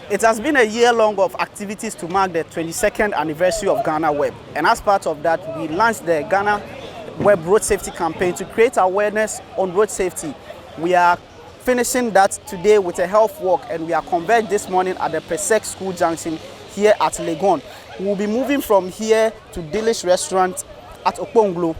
It has been a year long of activities to mark the 22nd anniversary of Ghana Web. And as part of that, we launched the Ghana Web Road Safety Campaign to create awareness on road safety. We are finishing that today with a health walk, and we are converged this morning at the Pesek School Junction here at Legon. We will be moving from here to Delish Restaurant at Okponglo.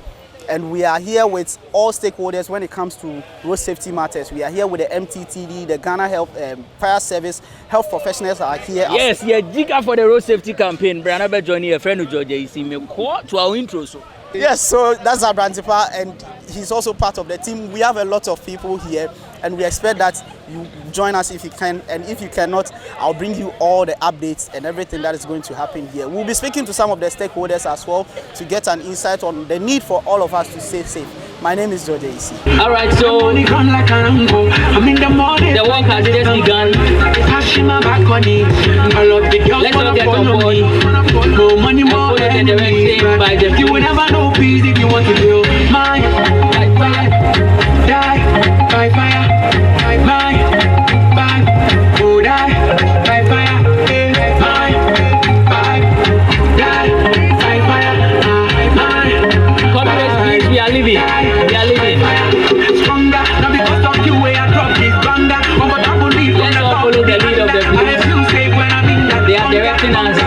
And we are here with all stakeholders when it comes to road safety matters. We are here with the MTTD, the Ghana Health Fire Service, health professionals are here. Yes, yeah, Jika for the road safety campaign. Brianna be joining a friend of Georgia. You see me to our intro. So. Yes, so that's our Brantipa, and he's also part of the team. We have a lot of people here, and we expect that you join us if you can, and if you cannot, I'll bring you all the updates and everything that is going to happen here. We'll be speaking to some of the stakeholders as well to get an insight on the need for all of us to stay safe. My name is Georgia Isi. All right, so the work has just begun. Let's all get on board. More money, more energy. You will never know peace if you want to do. My fire, die by fire, my oh die by fire, my die by fire, my. Comrades, we are living. We are living. Stronger, not because of you where I drop this banger. But I believe let's all follow the lead of the people. I feel safe when I'm in that. They are directing us.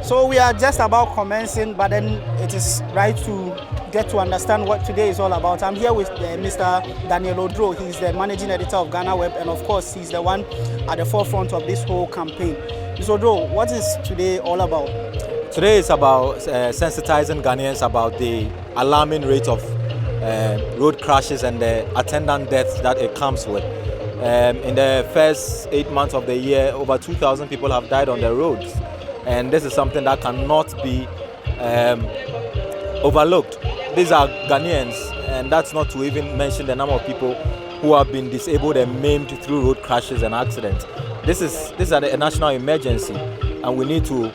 So we are just about commencing, but then it is right to get to understand what today is all about. I'm here with Mr. Daniel Odro. He's the managing editor of Ghana Web, and of course, he's the one at the forefront of this whole campaign. Mr. Odro, what is today all about? Today is about sensitizing Ghanaians about the alarming rate of road crashes and the attendant deaths that it comes with. In the first 8 months of the year, over 2,000 people have died on the roads. And this is something that cannot be overlooked. These are Ghanaians, and that's not to even mention the number of people who have been disabled and maimed through road crashes and accidents. This is a national emergency, and we need to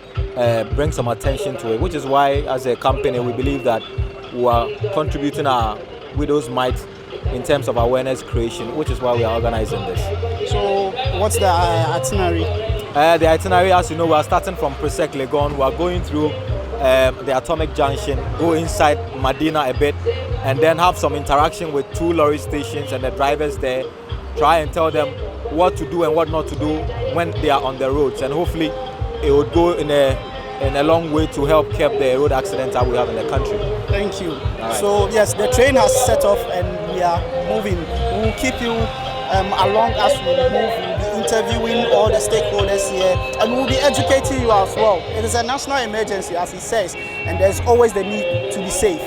bring some attention to it, which is why, as a company, we believe that we are contributing our widow's mite in terms of awareness creation, which is why we are organizing this. So, what's the itinerary? The itinerary, as you know, we are starting from Pesek Legon. We are going through the Atomic Junction, go inside Medina a bit, and then have some interaction with 2 lorry stations and the drivers there. Try and tell them what to do and what not to do when they are on the roads, and hopefully it would go in a long way to help curb the road accidents that we have in the country. Thank you. Right. So yes, the train has set off and we are moving. We will keep you along as we move. We'll be interviewing all the stakeholders here, and we'll be educating you as well. It is a national emergency, as he says, and there's always the need to be safe.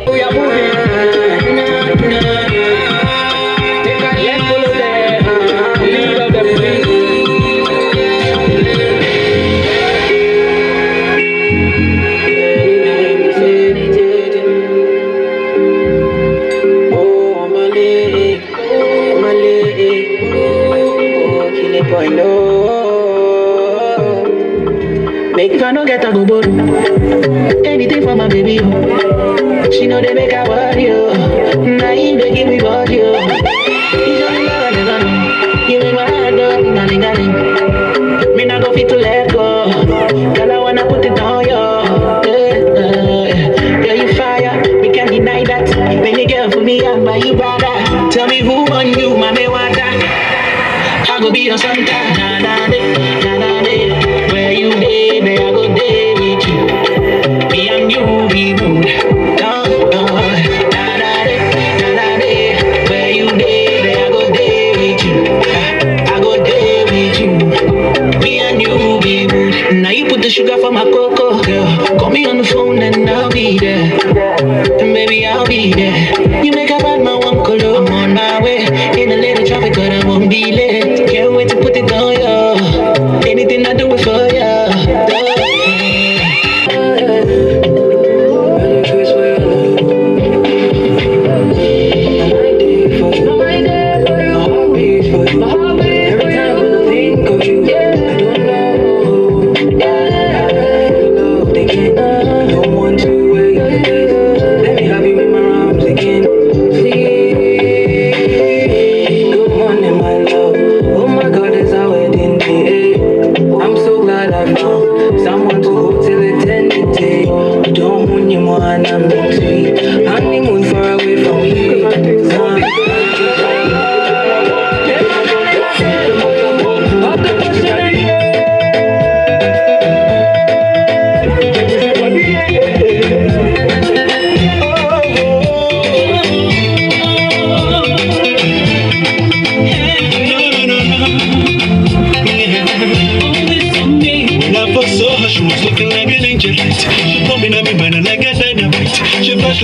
We are moving. Let's follow the lead of the police. Make if I no get a go board, anything for my baby. She know they make her worry. Now you they give me body. You don't know what you make my heart go ding-a-ling-a-ling. Me not go fit to let go. Girl, I wanna put it on you. Girl, you fire, we can't deny that. When you girl for me, I'm by you brother. Tell me who on you, mommy water. I go be your son, na-na-de. Where you day, may I go day with you. Me and you be good. Na-na-de. Where you day, may I go day with you. I go day with you. Me and you be good. Now you put the sugar for my cocoa, girl. Call me on the phone and I'll be there. And baby, I'll be there. You make a bad man one color. I'm on my way. In a little traffic, but I won't be late. Can't wait to put it on ya. Anything I do it for ya. Every time when I think of you, I don't know. Thinking, don't want to wait. Let me have you in my arms again.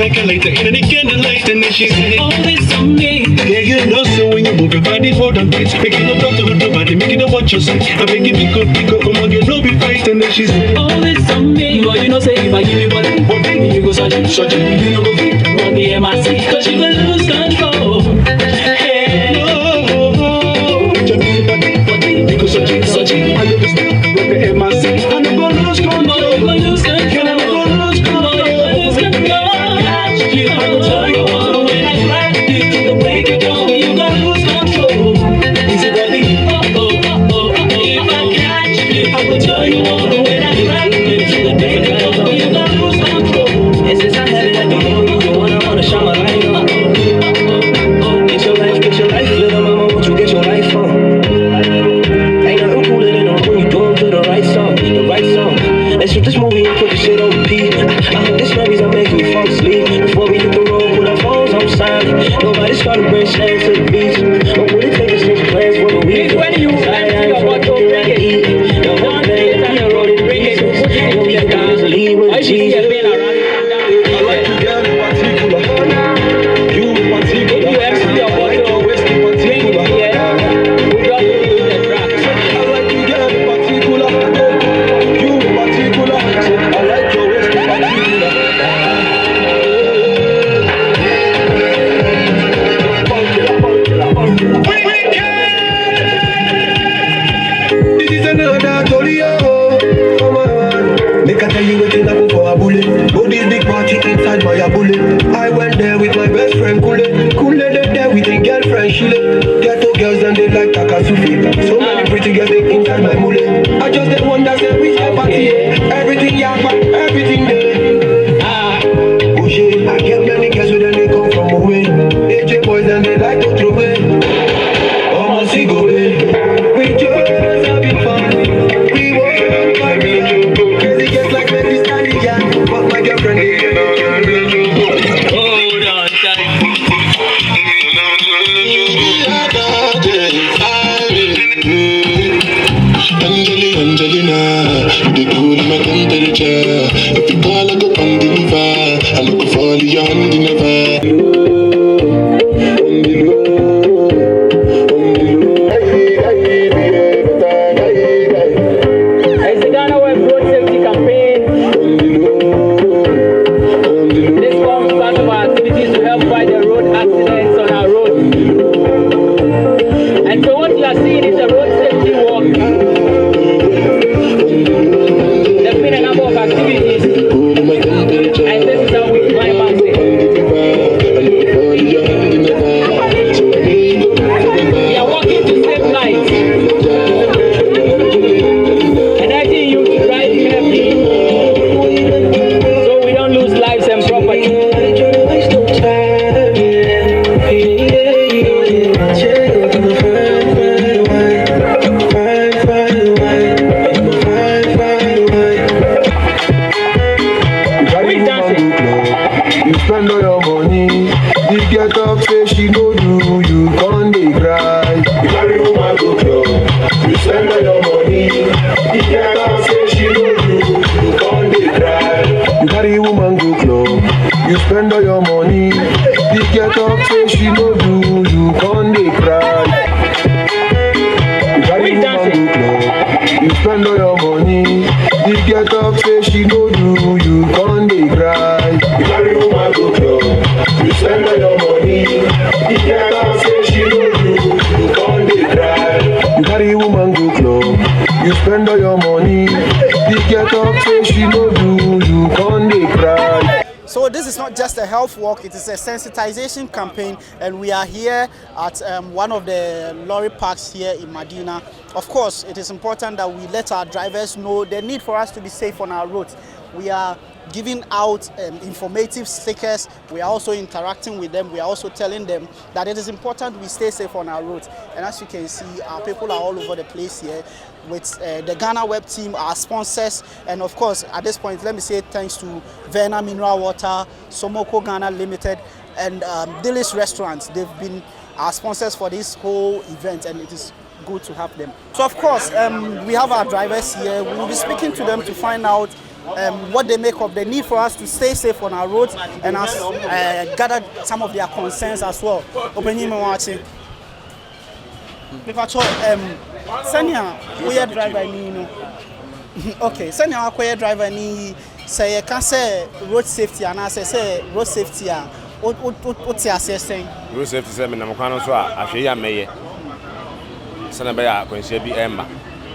like a lighter in the candlelight, and then she said, all this on me. Yeah, you know, so when you move your body for the beats, make it no talk to her body, make it no watch your side. I make it pick up, come on, get no be fight, and then she said, all this on me. But you know, say if I give you money, one thing you go search it, you know go fit, run the MIC, cause you will lose control. Hey, no, just be body, you go search it, I know this, run the MIC, and I'm gonna lose control. Nobody's gonna bring shame to the beach. But when it takes us to plans for the week, when you about to bring it, the one day that I wrote it, bring it, and we guys leave with Jesus. I like to get in particular. You in particular. You actually about your whiskey particular. Yeah, we got to do the track. I like to get in particular. You in particular. I like your whiskey particular. Inside my bullet, I went there with my best friend Kule. Kule there with the girlfriend Shile. Ghetto girls and they like Takasufi. So many pretty girls they inside my mule. I just the one that said we have party. Everything yakba, everything there. Oh shit, I get many girls when they come from away. AJ boys and they like to throw away. Almost go away. We just having fun. We won't find me. Crazy girls like me this time again. But my girlfriend Angelina, you the cool in my temperature. If you call, I go on deliver. I look for the young never. It's the Ghana Web Road Safety Campaign. This forms part of our activities to help fight the road accidents on our road. And so what you are seeing is a road safety walk. There's been a number of activities, and this is how we climax it. We are walking to save lives, and I think you should ride carefully so we don't lose lives and property. Spend all your money, you get up, say she no do, you can't dey cry. You carry woman go club, you spend all your money, you get up, say she no do, you can't dey cry. You carry woman go club, you spend all your money, you get up, say she no do, you can't dey cry. You carry woman go club, you spend all your money, you get up, say she no do, you can't dey cry. You carry woman go club, you spend all your money, you get up, say she no do, you can't dey cry. You carry woman go club, you spend all your money, you get up, say she no do, you can't dey cry. So this is not just a health walk, it is a sensitization campaign, and we are here at one of the lorry parks here in Medina. Of course, it is important that we let our drivers know the need for us to be safe on our roads. We are giving out informative stickers. We are also interacting with them. We are also telling them that it is important we stay safe on our roads. And as you can see, our people are all over the place here with the Ghana Web team, our sponsors, and of course, at this point, let me say thanks to Verna Mineral Water, Somoko Ghana Limited, and Dillis Restaurants. They've been our sponsors for this whole event, and it is good to have them. So of course, we have our drivers here. We will be speaking to them to find out what they make of the need for us to stay safe on our roads and has gathered some of their concerns as well. Opening my watching. Because senior we are driver ni okay senior we driver ni say you can say road safety and I say road safety what you say road safety say me na mkwana so ahwe ya meye sana be ya kwanhia bi emba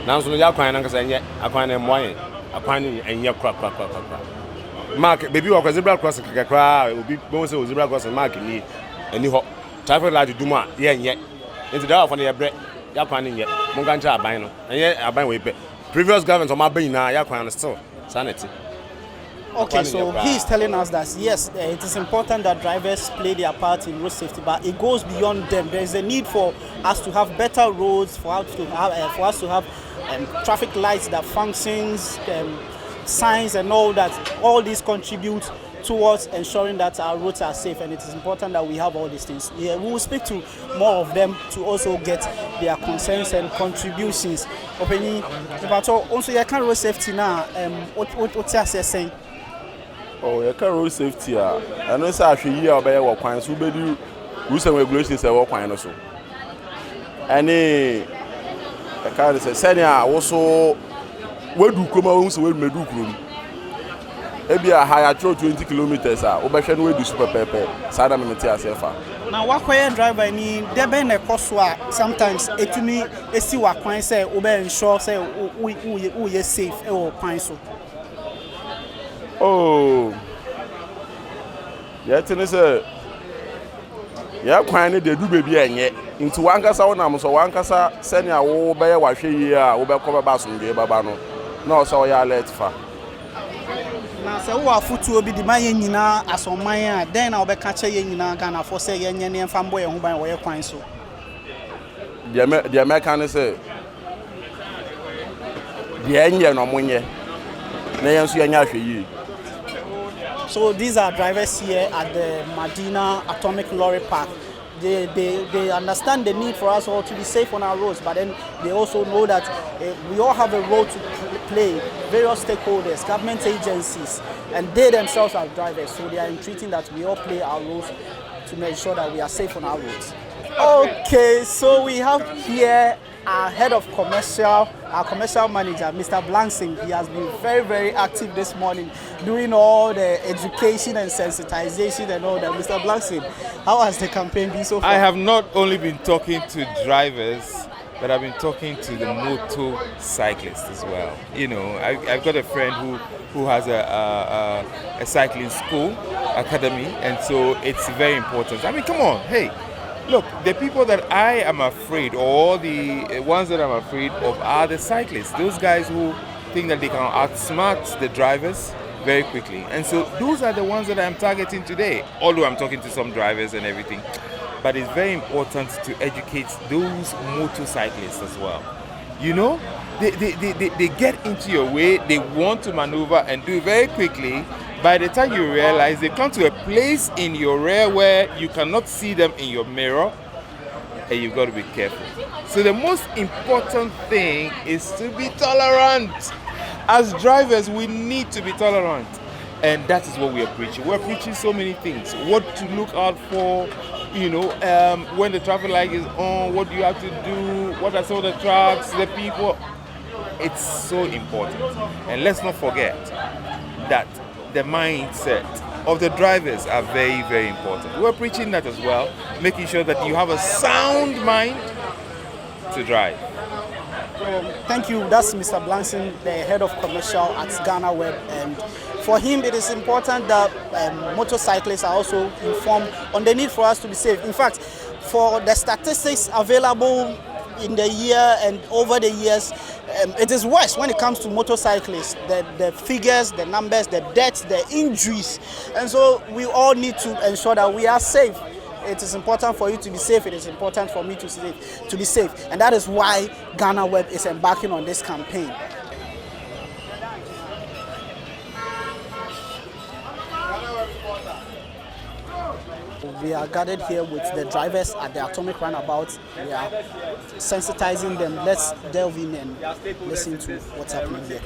nanso no ya kwan na nkasa nye akwan na mwan akwan ni enye kra mark baby wa zebra cross kakra obi bo say zebra cross mark ni ani ho traffic light du ma ye enye nti da afọ na ye bre ya kwan ni nye mo kan cha aban no enye aban we pe previous government o ma ban na ya kwan still sanity. Okay, so he is telling us that yes, it is important that drivers play their part in road safety, but it goes beyond them. There is a need for us to have better roads, for us to have traffic lights that functions, signs and all that. All these contribute towards ensuring that our roads are safe, and it is important that we have all these things. Yeah, we will speak to more of them to also get their concerns and contributions. Opening, but also you can road safety now. What's your saying? Oh, you can road safety. I know say ahwe yi obey work kwan so be do rules and regulations say work kwan no so. Any I can say senior also we do kuma we so we medu krom. E bia higher 20 kilometers we be hwe no we do super pepe. Sada me meti asefa. Na wakoye driver ni de be na koso a sometimes etumi esi wakwan say we be ensure say we safe e wo kwan so. Oh, yeah, tell us, yeah, quite they do baby and yet into one cassa on so one cassa send your old bear wash a year over cover bass on the babano. No, so ya let far. Now, so what foot will be the Mayana as on my then I'll be catching in Ghana for say and fanboy and by way of quine so. The American say, the engine on 1 year. So these are drivers here at the Medina Atomic Lorry Park. They understand the need for us all to be safe on our roads, but then they also know that we all have a role to play, various stakeholders, government agencies, and they themselves are drivers. So they are entreating that we all play our roles to make sure that we are safe on our roads. Okay, so we have here our head of commercial, our commercial manager, Mr. Blangsing. He has been very, very active this morning, doing all the education and sensitization and all that. Mr. Blangsing, how has the campaign been so far? I have not only been talking to drivers, but I've been talking to the motorcyclists as well. You know, I've got a friend who has a cycling school, academy, and so it's very important. I mean, come on, hey. Look, the people that I am afraid, or the ones that I'm afraid of, are the cyclists. Those guys who think that they can outsmart the drivers very quickly. And so those are the ones that I'm targeting today, although I'm talking to some drivers and everything. But it's very important to educate those motorcyclists as well. You know, they get into your way, they want to maneuver and do it very quickly. By the time you realize, they come to a place in your rear where you cannot see them in your mirror, and you've got to be careful. So the most important thing is to be tolerant. As drivers, we need to be tolerant. And that is what we are preaching. We're preaching so many things. What to look out for, you know, when the traffic light is on, what do you have to do, what are some of the trucks, the people. It's so important. And let's not forget that the mindset of the drivers are very, very important. We're preaching that as well, making sure that you have a sound mind to drive. Thank you. That's Mr. Blangsing, the head of commercial at Ghana Web. And for him, it is important that motorcyclists are also informed on the need for us to be safe. In fact, for the statistics available in the year and over the years, it is worse when it comes to motorcyclists. The figures, the numbers, the deaths, the injuries. And so we all need to ensure that we are safe. It is important for you to be safe. It is important for me to be safe. And that is why Ghana Web is embarking on this campaign. We are gathered here with the drivers at the Atomic Roundabout. We are sensitizing them. Let's delve in and listen to what's happening here.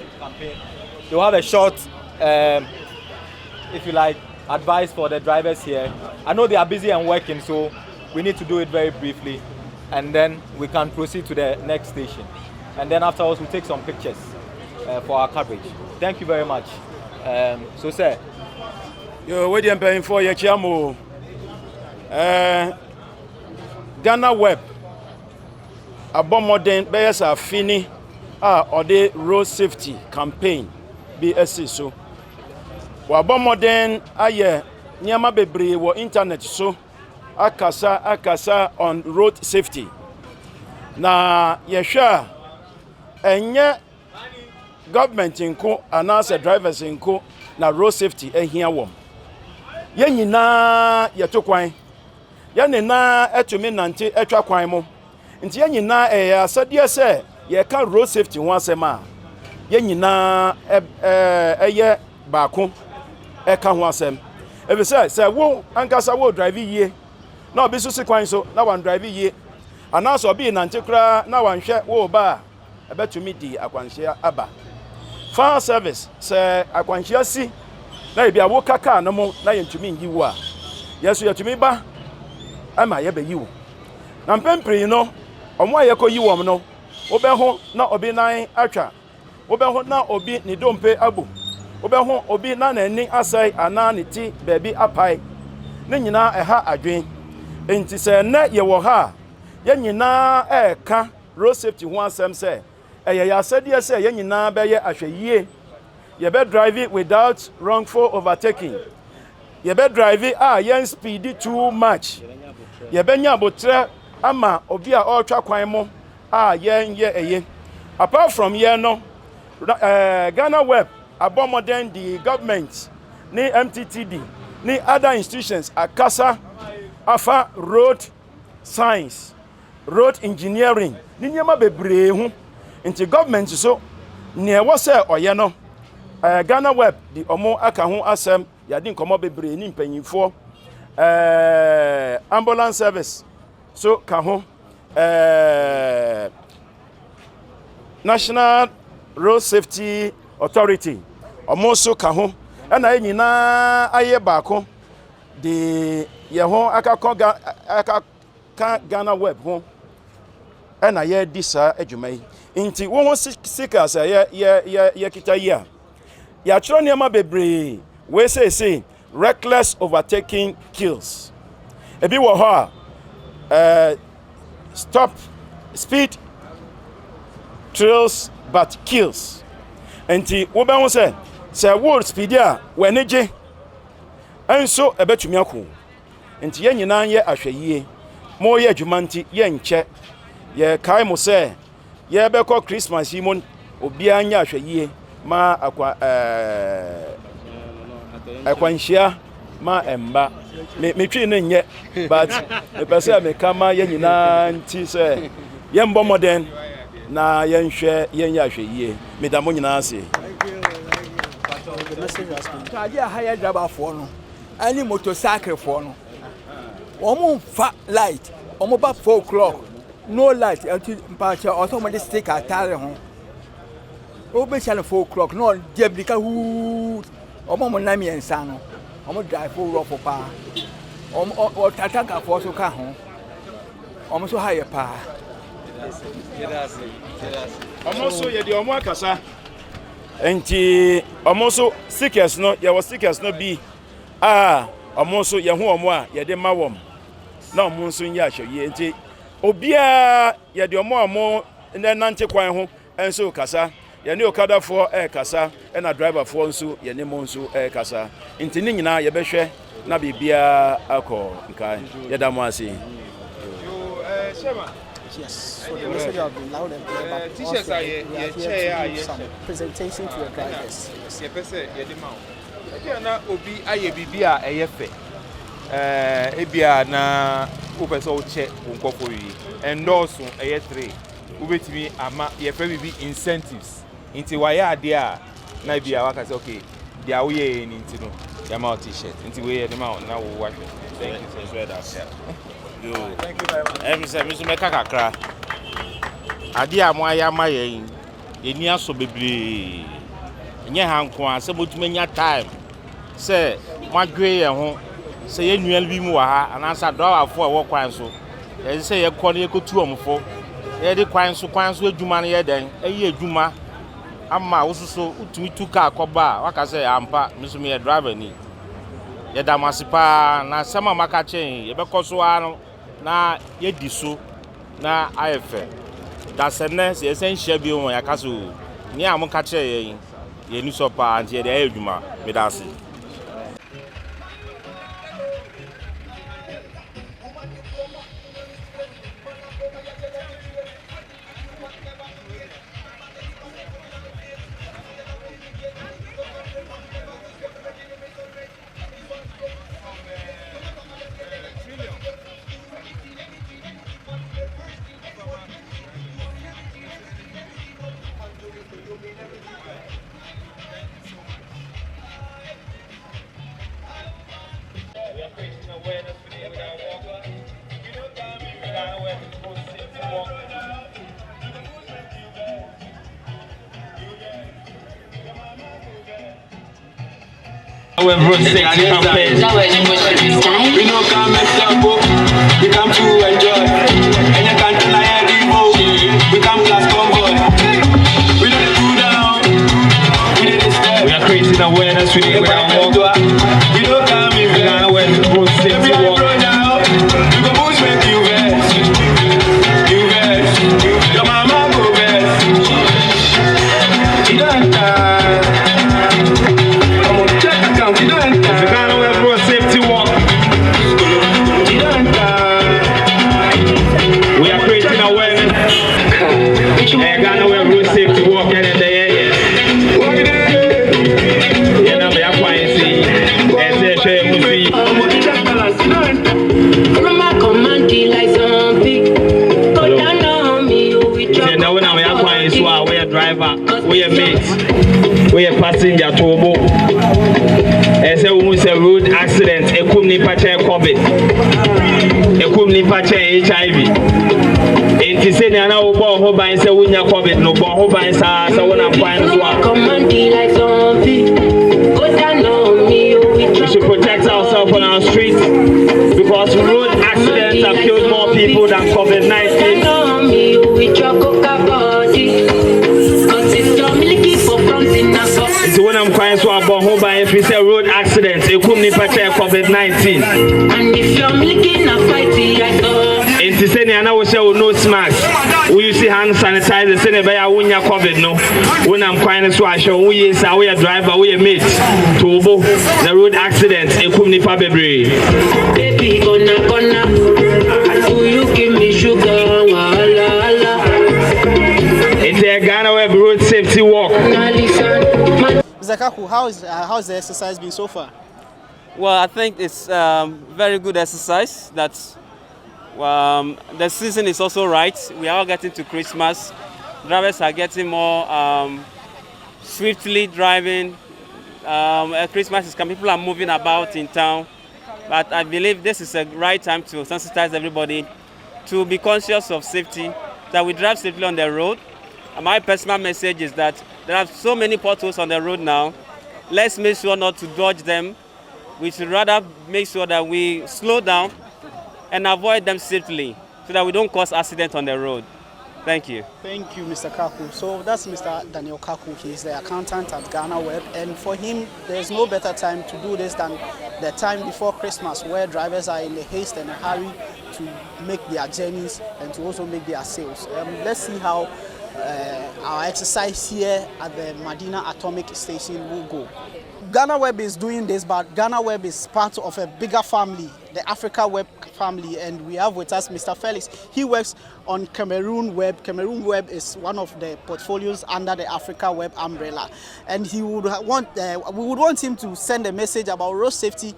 they'll have a short, if you like, advice for the drivers here. I know they are busy and working, so we need to do it very briefly, and then we can proceed to the next station. And then afterwards, we'll take some pictures for our coverage. Thank you very much. So, sir. You're waiting paying for your chamo. Ghana Web. A bomb modern bears are fini or the road safety campaign BSC so. Wa bomb modern aye nyama bebre wo internet so akasa on road safety. Na yehwa enye government inko announce drivers inko na road safety ehia wom. Ye nyina yetokwan. Ye na etumi nante etwa kwan mo. Nti ye nyina asade se ye kan road safety ho asem a ye nyina eye baako ka ho asem. Ebi say wo ankasa wo drive yie na obi so kwan so na wan drive yie announce obi nante kra na wan hwe wo ba ebetumi di akwanhia aba. Fire service say akwanhia si na ebi awo kaka no mo na yentumi nyi wo a yeso yetumi ba ama ye be yi wo na mpempre no omo ayeko yi wo no obeho na obi nan atwa obeho na obi ni dompe abu obeho obi na nani asai ana ne ti baabi apai ne nyina eha adwen enti se na ye wo ha ye nyina eka road safety ho asem se eye ya asade se ye nyina be ye ahweyie ye be drive without wrongful overtaking ye be drive yen speed too much ye be nya botre ama obi a otwa kwan mo yen ye eye apart from here no Ghana Web abomodern the government ni MTTD ni other institutions akasa afa road science road engineering ni nyama bebre hu nti government so ne wo se oye no Ghana Web the omo aka ho asem yade nkomo bebre ni mpanyimfo ambulance service so ka ho National Road Safety Authority omo so ka ho na nyina aye baako de ye ho aka Ghana Web ho na ye di sa adwumai nti wo ho sika sa ye kita yi a ya chiro niam bebre we say reckless overtaking kills ebi wo ho stop speed thrills but kills nti wo be ho say wo speed a we neje enso ebetumi akwo nti ye nyina ye ahweyie mo ye adwuma nti ye nche ye kai mo say ye be ko Christmas yi mo obi anya ahweyie ma akwanhia ma emba me twi ne nye but me pese me kama ye nyina nti say ye mbo modern na ye nhwe ye nya ahweyie me da mo nyina ase Kadia higher driver for no any motorcycle for no omo fa light omo ba 4 o'clock no light until mpacha automatic stick atare ho obe channel 4 o'clock no jeblika hu omo mo na mi ensa no omo drive for rough pa omo tataka for so ka ho omo so higher pa omo so ye de omo akasa enti omo so stickers no ye was stickers no bi omo so ye hu omo a ye de ma wom na omo so nya ahweye enti obia ye de omo na nante kwan ho enso kasa ye ne okada for kasa na driver for nso ye ne mo nso kasa enti ni nyina ye behwe na bibia akọ nkai ye da mo ase Shema. Yes, so the message has been loud and clear, but T-shirts also are we are here to do some presentation to the drivers. Ye pese ye de ma. Eke na obi aye bibia eye fe. Ebia na opese o che nkofo yi. Endorse eye 3. Ubetimi ama ye fe bibi incentives. Inti waye ade a na bia waka say okay, dia wo ye ni nti no. Ya ma T-shirt. Inti we ye de ma na wo wa. Thank you so much. Yo. Thank you very much. Mr. Meka kakra. Ade a mo aya ma yen. Eni aso bebre. Nye hankwa se botumenya time. Se madwe ye ho se ye nual bi mu wa ha anasa driverfo a wo kwan so. Ye se ye kɔ ne ye kotu omfo. Ye de kwan so adwuma ne ye den. Eyi adwuma ama wo so utumi tu car kɔba waka se ampa me so me driver ni. Ye da masipa na sama maka chen ye be kɔso ano na ye di so na ayefe. Da sene se essential bi won ya kaso ni amuka che ye ye ni so pa anti ye de adwuma me da se. When road safety campaign, we no come mess up, we come to enjoy. And you can't deny every we come class convoy. We don't do down, we did this step. We are creating awareness with it. We don't come if we can't win road safety walk. You go push me to best, you best. Your mama go best. You don't die. You don't if you can't wear road safety walk. You don't we are creating awareness. You can't wear road safety walk in the air. You know me, I'm quite see. And they show you see. Remember command like zombie. Go down on me, we drop. You know when I'm quite see. We are driver, we are mate, we are passenger turbo. Ese a road accident, ekum nipa che COVID, ekum nipa che HIV. Enti se na na wo bo ho ban se wunya COVID no bo ho ban sa wona kwan so a. Command like zombie. Go down on me, we should protect ourselves on our streets because road accidents have killed more people than COVID-19. On me, we drop coca body. Cause if you're milky for something that's up. So when I'm crying so about home by if we say road accidents, it could be COVID-19. And if you're milking a fight, I go. In Tisani, I know show no smacks. We use hand sanitizer, send a bear when you're COVID. No, when I'm crying so I show we is our driver, we are mate to Obo. The road accidents, it could be February. Baby, gonna. After you give me sugar, it's a Ghana Web road safety walk. Mr. Kaku, how's the exercise been so far? Well, I think it's very good exercise. That's the season is also right. We are all getting to Christmas. Drivers are getting more swiftly driving. Christmas is coming. People are moving about in town. But I believe this is a right time to sensitize everybody to be conscious of safety, that we drive safely on the road. And my personal message is that there are so many potholes on the road now. Let's make sure not to dodge them. We should rather make sure that we slow down and avoid them safely so that we don't cause accidents on the road. Thank you. Thank you, Mr. Kaku. So that's Mr. Daniel Kaku. He's the accountant at Ghana Web. And for him, there's no better time to do this than the time before Christmas, where drivers are in a haste and a hurry to make their journeys and to also make their sales. Let's see how our exercise here at the Medina Atomic Station will go. Ghana Web is doing this, but Ghana Web is part of a bigger family, the Africa Web family, and we have with us Mr. Felix. He works on Cameroon Web. Cameroon Web is one of the portfolios under the Africa Web umbrella, and he would want we would want him to send a message about road safety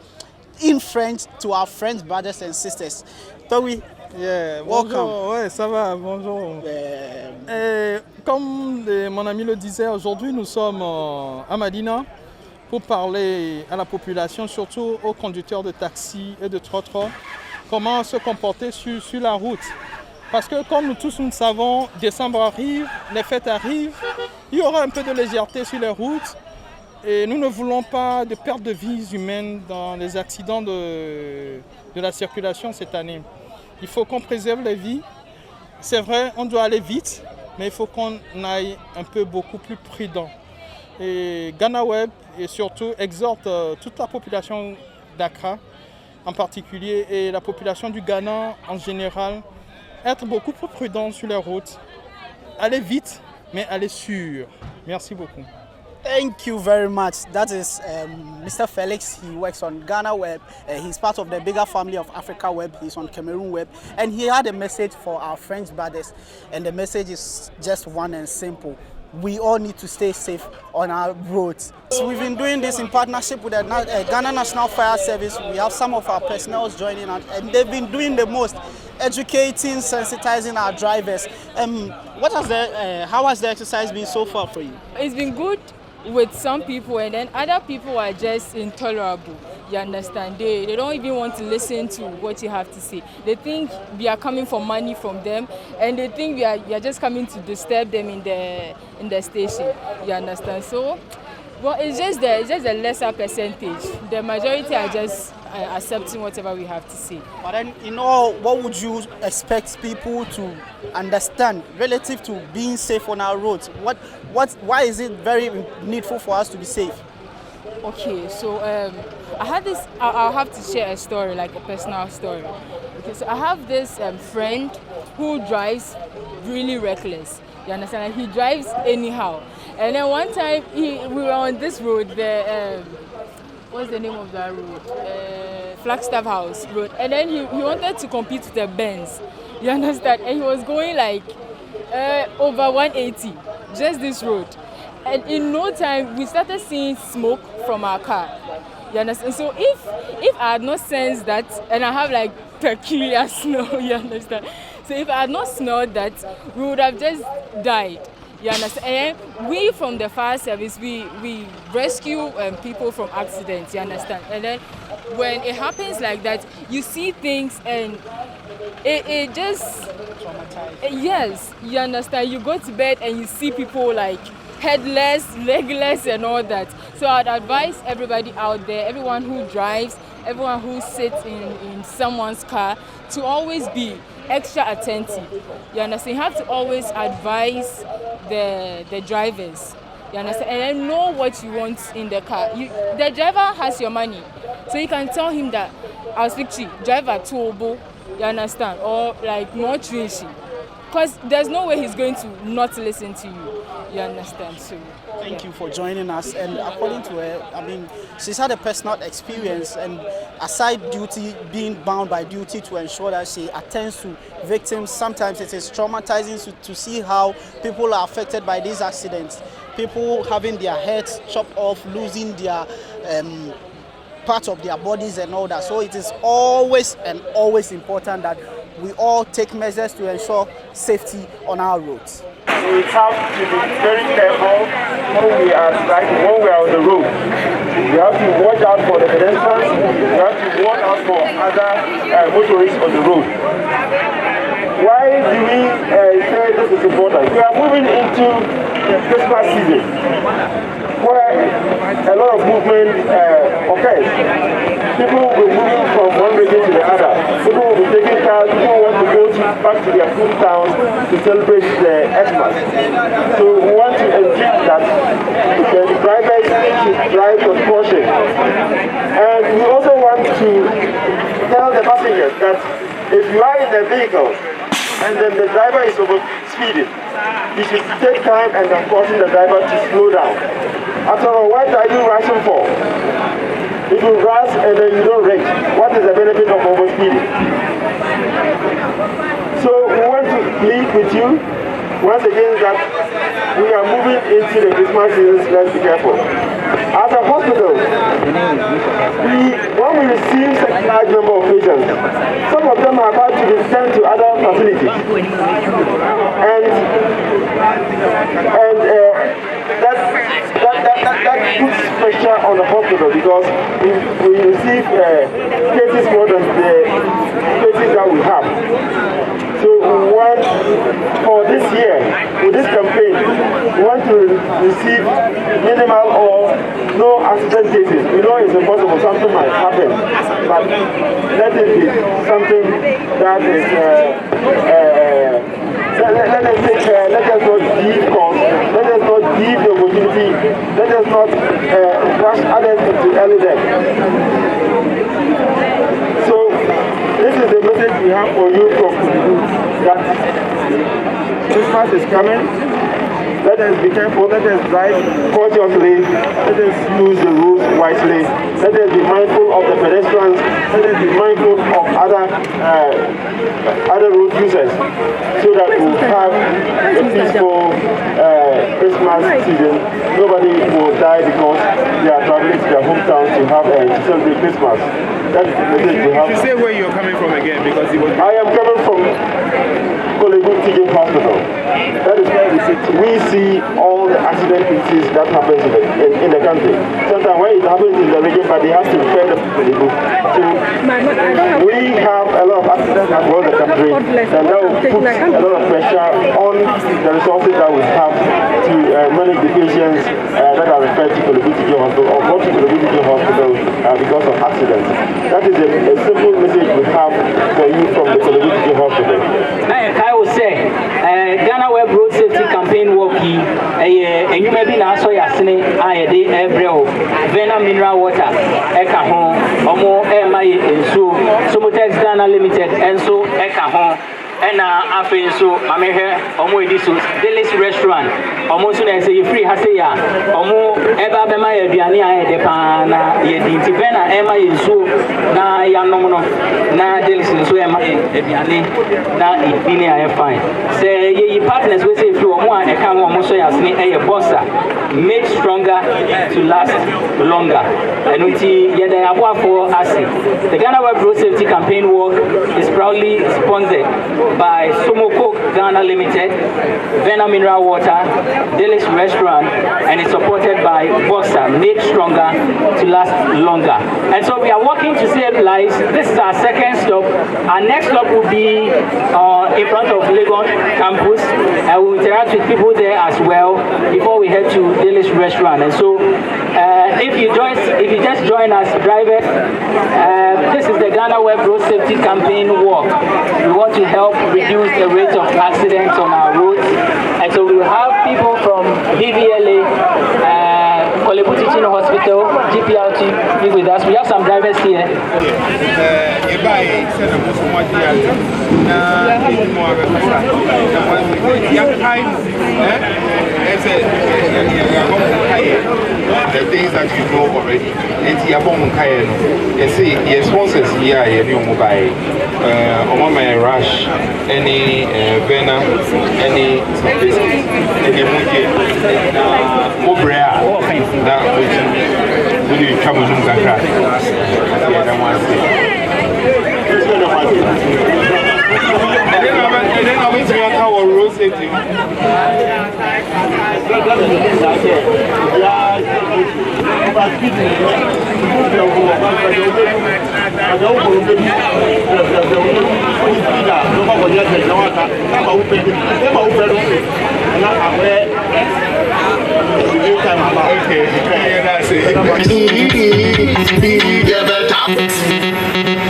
in French to our French brothers and sisters. Towi, welcome. Bonjour, ouais, ça va, bonjour. Comme mon ami le disait, aujourd'hui nous sommes à Medina pour parler à la population, surtout aux conducteurs de taxi et de trottoir, comment se comporter sur la route. Parce que comme nous tous nous savons, décembre arrive, les fêtes arrivent, il y aura un peu de légèreté sur les routes. Et nous ne voulons pas de perte de vies humaines dans les accidents de la circulation cette année. Il faut qu'on préserve les vies. C'est vrai, on doit aller vite, mais il faut qu'on aille un peu beaucoup plus prudent. Et Ghana Web et surtout exhorte toute la population d'Accra en particulier et la population du Ghana en général à être beaucoup plus prudent sur les routes. Aller vite, mais aller sûr. Merci beaucoup. Thank you very much. That is Mr. Felix. He works on Ghana Web. He's part of the bigger family of Africa Web. He's on Cameroon Web. And he had a message for our French brothers. And the message is just one and simple. We all need to stay safe on our roads. So we've been doing this in partnership with the Ghana National Fire Service. We have some of our personnel joining us, and they've been doing the most, educating, sensitizing our drivers. How has the exercise been so far for you? It's been good with some people, and then other people are just intolerable. You understand? They don't even want to listen to what you have to say. They think we are coming for money from them, and they think we are just coming to disturb them in the station. You understand? So, well, it's just a lesser percentage. The majority are just accepting whatever we have to say. But then, what would you expect people to understand relative to being safe on our roads? Why is it very needful for us to be safe? Okay, so I'll have to share a story, like a personal story. Okay, so I have this friend who drives really reckless. You understand? He drives anyhow. And then one time we were on this road, what's the name of that road? Flagstaff House Road. And then he wanted to compete with the Benz. You understand? And he was going like over 180, just this road. And in no time, we started seeing smoke from our car. You understand? So if I had not sensed that, and I have like peculiar smell, you understand? So if I had not smelled that, we would have just died. You understand? And we from the fire service, we rescue people from accidents, you understand? And then when it happens like that, you see things and it just, yes, you understand? You go to bed and you see people like headless, legless and all that. So I'd advise everybody out there, everyone who drives, everyone who sits in someone's car, to always be extra attentive. You understand? You have to always advise the drivers. You understand? And then know what you want in the car. The driver has your money. So you can tell him that, I'll speak to you, driver turbo, you understand? Or like more trashy. Because there's no way he's going to not listen to you. You understand? So thank you for joining us. And according to her, I mean, she's had a personal experience, and aside duty, being bound by duty to ensure that she attends to victims, sometimes it is traumatizing to see how people are affected by these accidents. People having their heads chopped off, losing their parts of their bodies and all that. So it is always important that we all take measures to ensure safety on our roads. We have to be very careful when we are on the road. We have to watch out for the pedestrians. We have to watch out for other motorists on the road. Why do we say this is important? We are moving into the Christmas season, where a lot of movement occurs. People will be moving from one region to the other. People will be taking cars. People want to go back to their hometowns to celebrate the Xmas. So we want to ensure that the drivers should drive with caution. And we also want to tell the passengers that if you are in the vehicle and then the driver is over speeding, you should take time and caution the driver to slow down. After all, what are you rushing for? If you rush and then you don't rate, what is the benefit of overspeeding? So we want to plead with you once again that we are moving into the Christmas season, so let's be careful. As a hospital, when we receive such a large number of patients, some of them are about to be sent to other facilities. That puts pressure on the hospital, because we receive cases more than the cases that we have. So we want, for this year, with this campaign, we want to receive minimal or no accident cases. We know it's impossible, something might happen, but let it be something that is, let us take care, let us not give cause, let us not give the opportunity, let us not rush others into early death. So, this is the message we have for you from that Christmas is coming. Let us be careful, let us drive cautiously, let us use the roads wisely, let us be mindful of the pedestrians, let us be mindful of other road users, so that we will have a peaceful Christmas season. Nobody will die because they are traveling to their hometowns to celebrate Christmas. That is the message we have. You say where you're coming from again, because I am coming from Kolebu Teaching Hospital. That is where we see all the accident cases that happens in the country. Sometimes when it happens in the region, but they have to refer them to Kolebu. So we have a lot of accidents across the country, and that will put a lot of pressure on the resources that we have to manage the patients that are referred to Kolebu Teaching Hospital or go to Kolebu Teaching Hospital because of accidents. That is a simple message we have for you from the Kolebu Teaching Hospital. I will say, Ghana Web Road Safety Campaign working, and you may be now so yasne, I did every Vena Mineral Water, Eka Home, Omo MI and so Mutex Ghana Limited, and so Eka Home. And after so, I'm here, Omo Edisus, Delis Restaurant, Omo soon as you free Hasea, Omo Eba Bema Biania, the Pana, Yedin Tivena, Emma is so, na Yanono, na Delis and so Emma Biani, na Ibinia fine. Say, ye partners will say, if you want a come on Moso Yasni, a bossa, made stronger to last longer. And we see Yeda Abwa for ASI. The Ghana Web Road Safety Campaign work is proudly sponsored by Somoko Ghana Limited, Vena Mineral Water, Delis Restaurant, and it's supported by Boxer, made stronger to last longer. And so we are working to save lives. This is our second stop. Our next stop will be in front of Legon campus, and we'll interact with people there as well before we head to Delis Restaurant. And so if you just join us, drivers, this is the Ghana Web Road Safety Campaign walk. We want to help reduce the rate of accidents on our roads, and so we will have people from BVLA, Kolebu Teaching Hospital, GPRT be with us. We have some drivers here. The things that you know already. It's you see, your sponsors here, your mobile, Omama Rush, any Vena, any biscuits, any Muji, Mobrea, that would you come to Mukaka? And then I'm going to talk about road safety.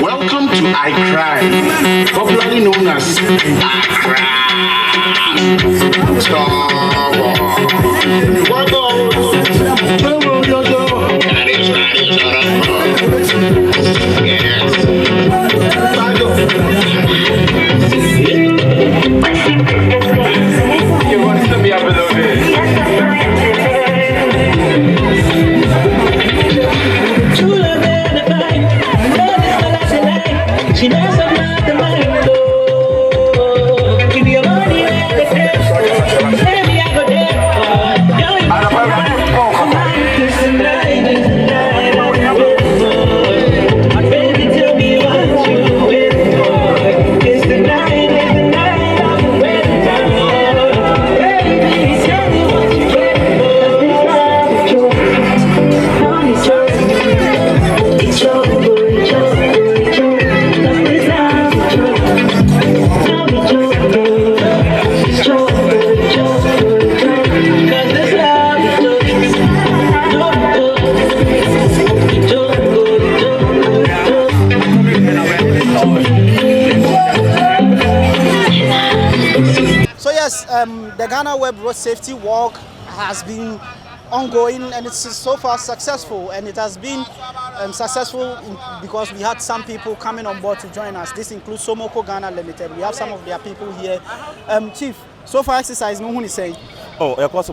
Welcome to iCry, popularly known as Accra. You want to be up a little bit? She knows I'm not the money, give me your money and the cash. Baby, I go there. Kiss the night, baby, tell me what you waiting for. Kiss the night, I'm waiting for. Baby, tell me what you waiting for. It's your Yes, the Ghana Web Road Safety Walk has been ongoing and it's so far successful, and it has been successful because we had some people coming on board to join us. This includes Somoko Ghana Limited. We have some of their people here. Chief, so far exercise, no one is saying. Oh, of course,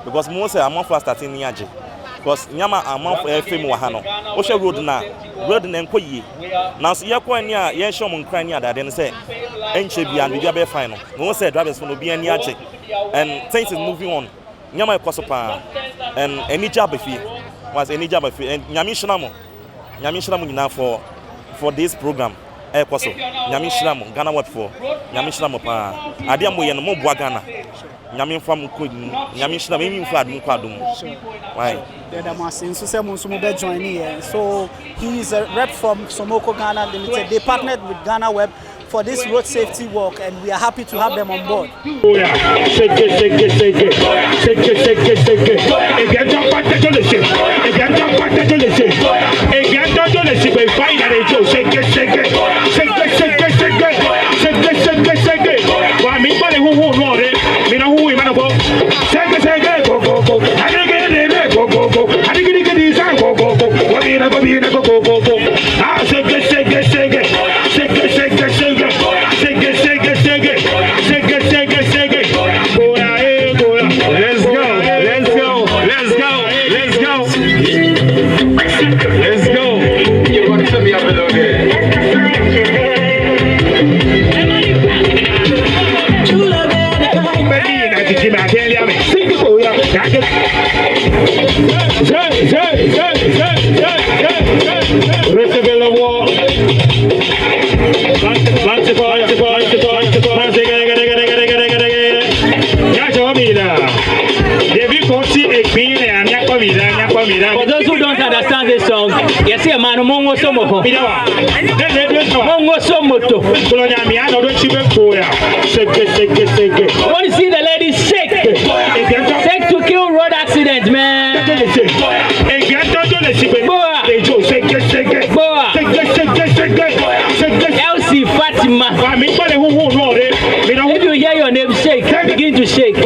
because most I'm not starting Niaji. Because Yama amount of FM Wahano. Osha road na Nkoyi. Now, so Yakwa near Yashom Crania that then say, Enchebi and Bigabe final. No said drivers will be any Yachi. And things is moving on. Yama Kosopa and any job if he was any job if and Yamishnamo for this program. Ekoso Yamishnamo Ghana Web for Yamishnamo pa Adiamu and Mobwa Ghana. Yamin from Yamishnam Flad Mukadum. Why? So he is a rep from Somoko Ghana Limited. They partnered with Ghana Web for this road safety walk, and we are happy to have them on board. For those who don't understand this song, you see a man Mongo Somo. Mongo Somoto. Want to see the ladies shake? Shake to kill road accident, man. Boa. Elsie Fatima. If you hear your name shake, begin to shake.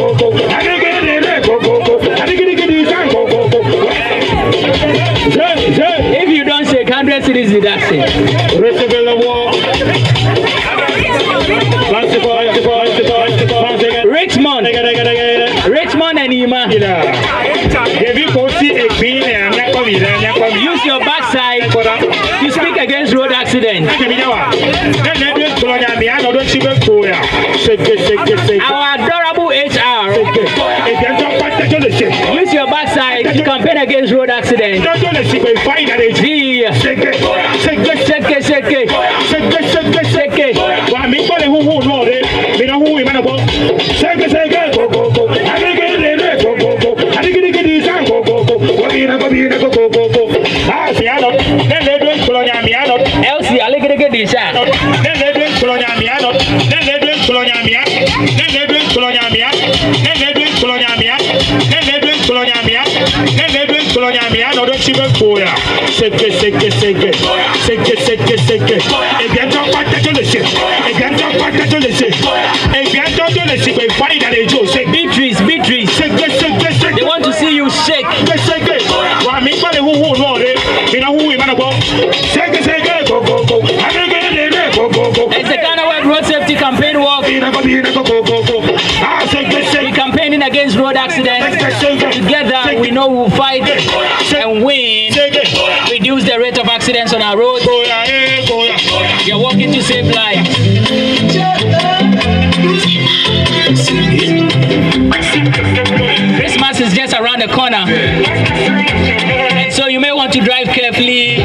If you don't shake, 100 cities deduction. Richmond and Ima. Use your backside to speak against road accidents. Our adorable HR. Use your backside to campaign against road accidents. Elsie, I look at this. Beatrice. They want to see you shake. It's the Ghana Web Road Safety Campaign Walk. We're campaigning against road accidents. Together, we know we'll fight and win. Reduce the rate of accidents on our roads. You're working to save lives. Christmas is just around the corner. And so you may want to drive carefully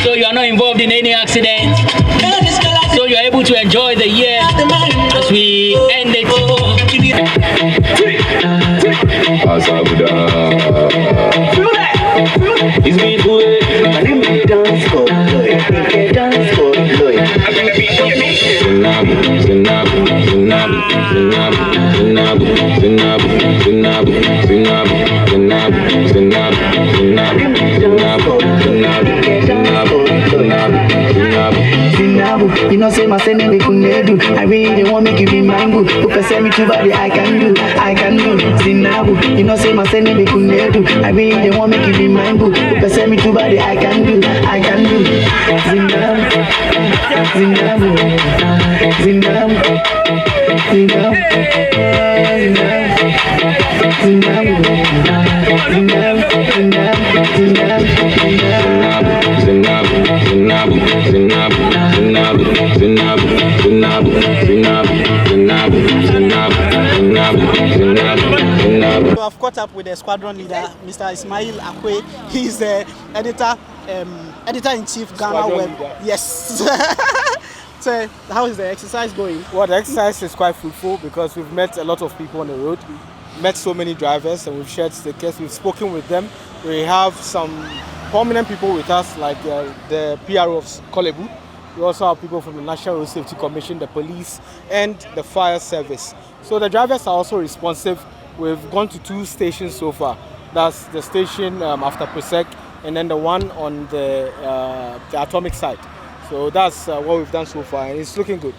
so you are not involved in any accidents. So you're able to enjoy the year as we end it. It's been good. My name is Dance for Lloyd. Dance for Lloyd. I'm gonna be You know, say my sending kunedu. I really don't want make you be my boo. Who send me to body, I can do. Zinabu, you know say my send me kunedu. I really don't want make you be my boo. Who send me to body, I can do. Zinabu, So I've caught up with the squadron leader, Mr. Ismail Akwe. He's the editor-in-chief Ghana Squadron Web. leader. Yes. So how is the exercise going? Well, the exercise is quite fruitful because we've met a lot of people on the road, met so many drivers, and we've shared stickers, we've spoken with them. We have some prominent people with us, like the PRO of Kolebu. We also have people from the National Road Safety Commission, the police, and the fire service. So the drivers are also responsive. We've gone to 2 stations so far. That's the station after Presec, and then the one on the atomic site. So that's what we've done so far, and it's looking good.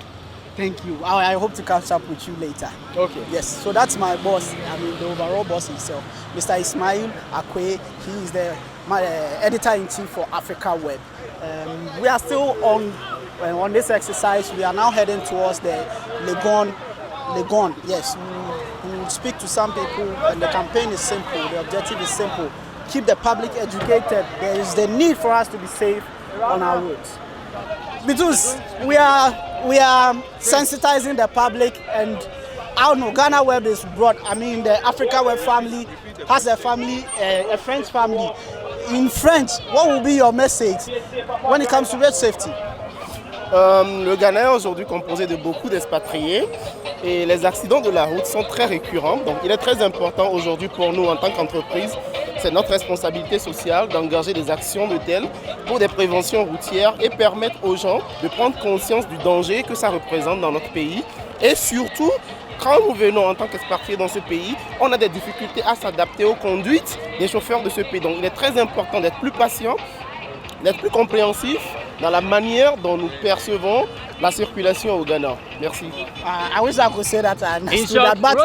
Thank you. I hope to catch up with you later. Okay. Yes, so that's my boss, the overall boss himself, Mr. Ismail Akwe. He is the editor-in-chief for Africa Web. We are still on this exercise. We are now heading towards the Legon. Yes, we will speak to some people, and the campaign is simple. The objective is simple. Keep the public educated. There is the need for us to be safe on our roads. Because we are sensitizing the public, and I don't know, Ghana Web is broad. I mean, the Africa Web family has a family, a French family. In French, what will be your message when it comes to road safety? Le Ghana est aujourd'hui composé de beaucoup d'expatriés et les accidents de la route sont très récurrents. Donc il est très important aujourd'hui pour nous en tant qu'entreprise, c'est notre responsabilité sociale d'engager des actions de telles pour des préventions routières et permettre aux gens de prendre conscience du danger que ça représente dans notre pays. Et surtout, quand nous venons en tant qu'expatriés dans ce pays, on a des difficultés à s'adapter aux conduites des chauffeurs de ce pays. Donc il est très important d'être plus patient, d'être plus compréhensif dans la manière dont nous percevons la circulation au Ghana. Merci. I wish I could say that I In understood short, that, but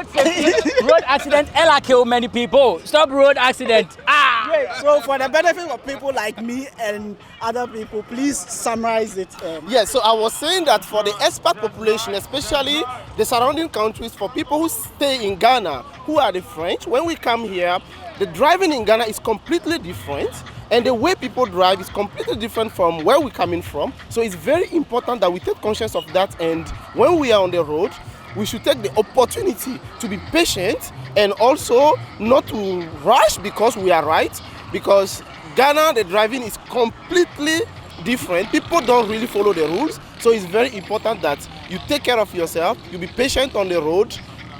road accident, Ella kill many people. Stop road accident. Great. So for the benefit of people like me and other people, please summarize it. Yes, so I was saying that for the expat population, especially the surrounding countries, for people who stay in Ghana, who are the French, when we come here, the driving in Ghana is completely different. And the way people drive is completely different from where we're coming from. So it's very important that we take conscience of that. And when we are on the road, we should take the opportunity to be patient and also not to rush because we are right. Because Ghana, the driving is completely different. People don't really follow the rules. So it's very important that you take care of yourself. You be patient on the road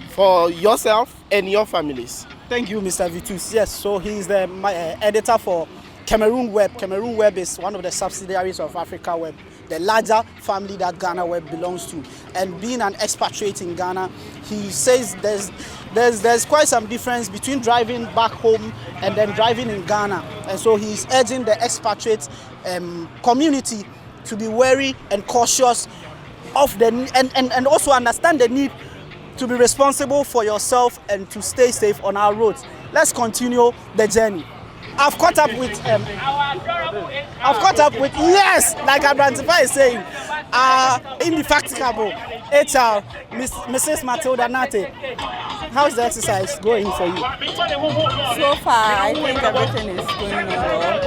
for yourself and your families. Thank you, Mr. Vitus. Yes, so he's the editor for Cameroon Web. Cameroon Web is one of the subsidiaries of Africa Web, the larger family that Ghana Web belongs to. And being an expatriate in Ghana, he says there's quite some difference between driving back home and then driving in Ghana. And so he's urging the expatriate community to be wary and cautious of and also understand the need to be responsible for yourself and to stay safe on our roads. Let's continue the journey. I've caught up with yes, like Abrantifa is saying, indefatigable HR, Mrs. Matilda Nate. How is the exercise going for you? So far, I think everything is going on well.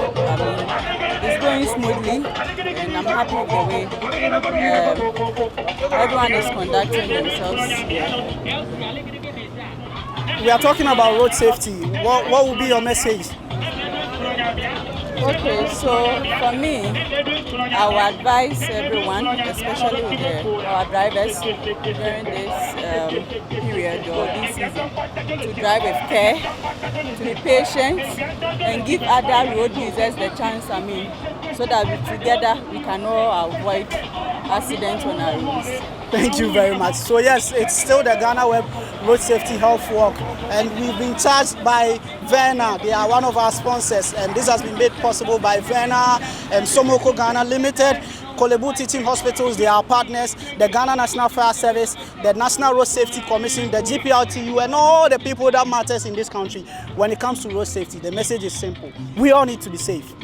It's going smoothly, and I'm happy with the way everyone is conducting themselves. We are talking about road safety. What will be your message? Okay, so for me, I would advise everyone, especially with our drivers during this period or this season, to drive with care, to be patient, and give other road users the chance, so that together we can all avoid accidents on our roads. Thank you very much. So yes, it's still the Ghana Web Road Safety Health Walk, and we've been charged by Verna. They are one of our sponsors, and this has been made possible by Verna and Somoko Ghana Limited. Kolebu Teaching Hospitals, they are our partners, the Ghana National Fire Service, the National Road Safety Commission, the GPRTU, and all the people that matters in this country. When it comes to road safety, the message is simple. We all need to be safe.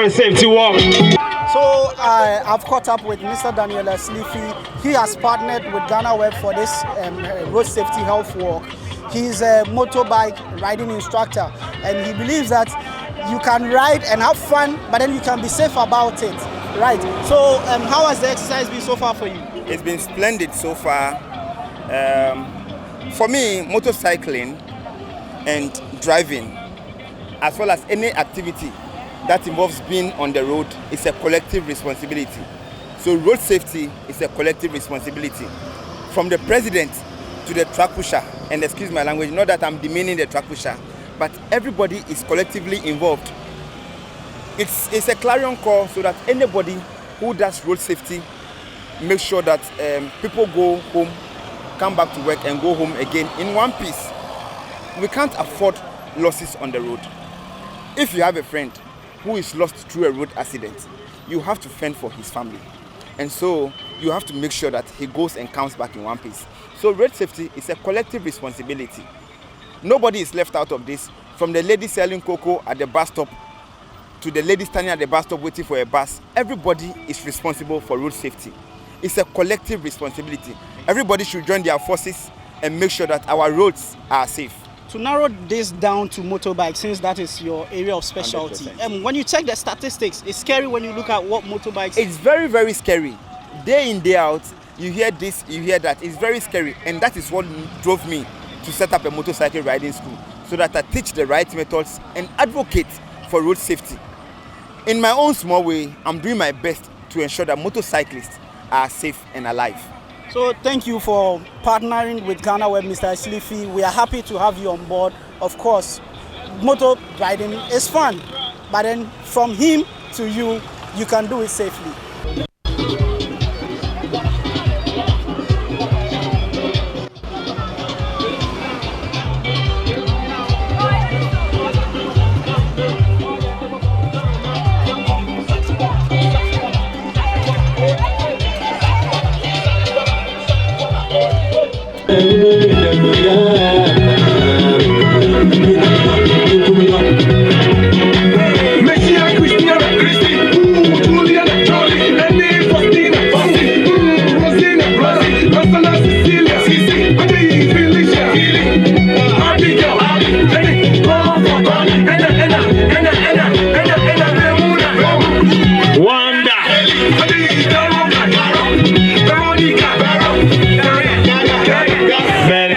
Safety walk. So I've caught up with Mr. Daniel Aslifi. He has partnered with Ghana Web for this road safety health walk. He's a motorbike riding instructor, and he believes that you can ride and have fun, but then you can be safe about it. Right. So how has the exercise been so far for you? It's been splendid so far. For me, motorcycling and driving, as well as any activity that involves being on the road, is a collective responsibility. So road safety is a collective responsibility. From the president to the truck pusher, and excuse my language, not that I'm demeaning the truck pusher, but everybody is collectively involved. It's a clarion call so that anybody who does road safety make sure that people go home, come back to work and go home again in one piece. We can't afford losses on the road. If you have a friend who is lost through a road accident, you have to fend for his family. And so you have to make sure that he goes and comes back in one piece. So road safety is a collective responsibility. Nobody is left out of this, from the lady selling cocoa at the bus stop to the lady standing at the bus stop waiting for a bus. Everybody is responsible for road safety. It's a collective responsibility. Everybody should join their forces and make sure that our roads are safe. To narrow this down to motorbikes, since that is your area of specialty, when you check the statistics, it's scary when you look at what motorbikes... It's very, very scary. Day in, day out, you hear this, you hear that. It's very scary, and that is what drove me to set up a motorcycle riding school, so that I teach the right methods and advocate for road safety. In my own small way, I'm doing my best to ensure that motorcyclists are safe and alive. So thank you for partnering with Ghana Web, Mr. Aslifi. We are happy to have you on board. Of course, motor riding is fun, but then from him to you, you can do it safely.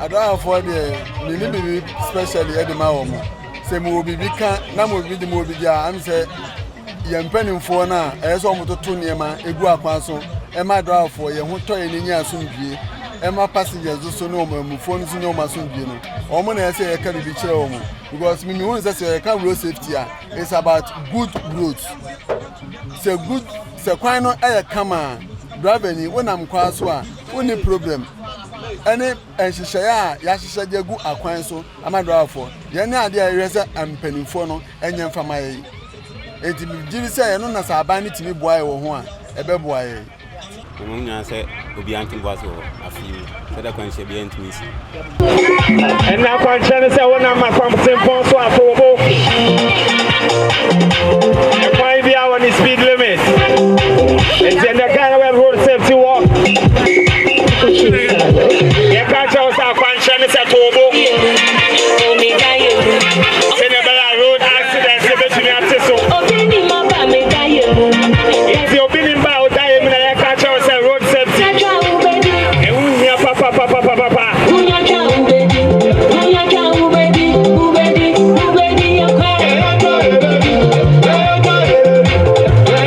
I don't afford the maybe especially at the Maomo. Say mo be can na mo be the mo be there. I'm say yɛn mpanimfoɔ na ɛyɛ sɛ ɔmo toto nneɛma egu akwan so ɛma driverfoɔ yɛn ho tɔ yɛn ni asomdwie ɛma passengers so no ɔmo amufoɔ no so ne ɔmo asomdwie no ɔmo na ɛsɛ yɛka bibi kyerɛ ɔmo because me hu sɛ yɛka road safety it's about good roads sɛ good sɛ kwan no ɛyɛ kama driver ni wonam kwan so a woni problem ɛne ɛhyehyɛ a yɛahyehyɛ de gu akwan so ama driverfoɔ yɛn ne ade a yɛhwɛ sɛ mpanimfoɔ no ɛnyɛ mfama yɛ enti jiri say no na saban ni timi boa e wo ho a e be boa e mo nya say obi antin boa so afi say da kwan she bi antimi si and na kwan chen say wona ma kwam tempon so afobo e kwan bi a on speed limit and then the Ghana Web road safety walk ya ka cha sa kwan chen say tobo road accident se betumi ate so if you been in by die me na catch us road safety e hu hia papa